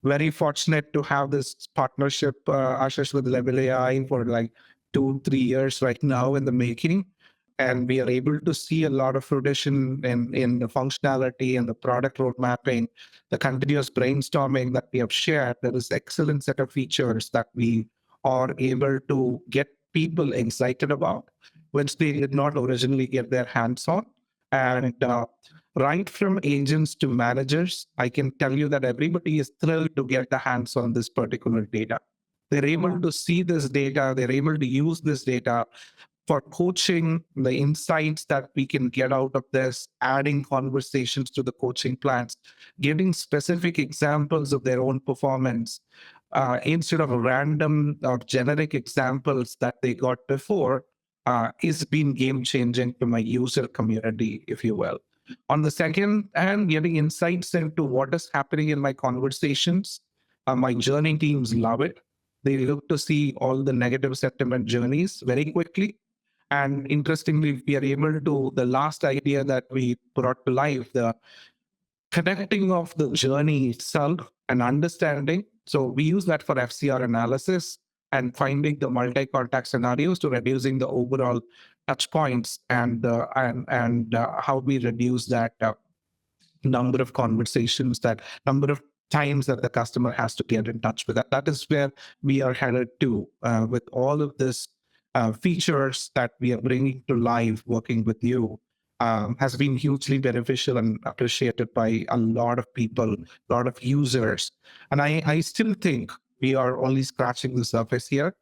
very fortunate to have this partnership, Ashish, with Level AI for like 2, 3 years right now in the making. And we are able to see a lot of fruition in the functionality and the product road mapping, the continuous brainstorming that we have shared. There is excellent set of features that we are able to get people excited about, which they did not originally get their hands on. And right from agents to managers, I can tell you that everybody is thrilled to get the hands on this particular data. They're able to see this data, they're able to use this data for coaching, the insights that we can get out of this, adding conversations to the coaching plans, giving specific examples of their own performance instead of random or generic examples that they got before, is been game changing for my user community, if you will. On the second hand, getting insights into what is happening in my conversations, my journey teams love it. They look to see all the negative sentiment journeys very quickly. And interestingly, we are able to, the last idea that we brought to life, the connecting of the journey itself and understanding. So we use that for FCR analysis and finding the multi-contact scenarios to reducing the overall touch points and how we reduce that number of conversations, that number of times that the customer has to get in touch with that. That is where we are headed to with all of this features that we are bringing to life working with you. Has been hugely beneficial and appreciated by a lot of people, a lot of users. And I still think we are only scratching the surface here.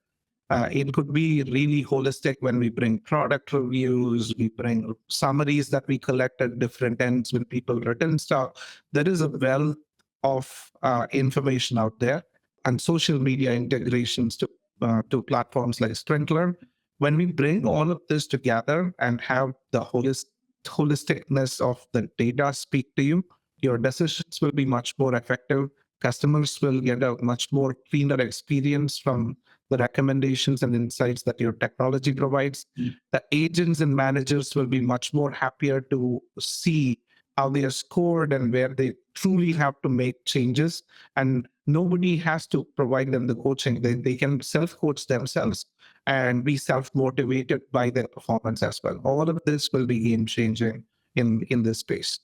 It could be really holistic when we bring product reviews, we bring summaries that we collect at different ends when people written stuff. There is a wealth of information out there, and social media integrations to platforms like Sprinkler. When we bring all of this together and have the holisticness of the data speak to you, your decisions will be much more effective. Customers will get a much more cleaner experience from the recommendations and insights that your technology provides. The agents and managers will be much more happier to see how they are scored and where they truly have to make changes. And nobody has to provide them the coaching. They can self-coach themselves and be self-motivated by their performance as well. All of this will be game-changing in this space.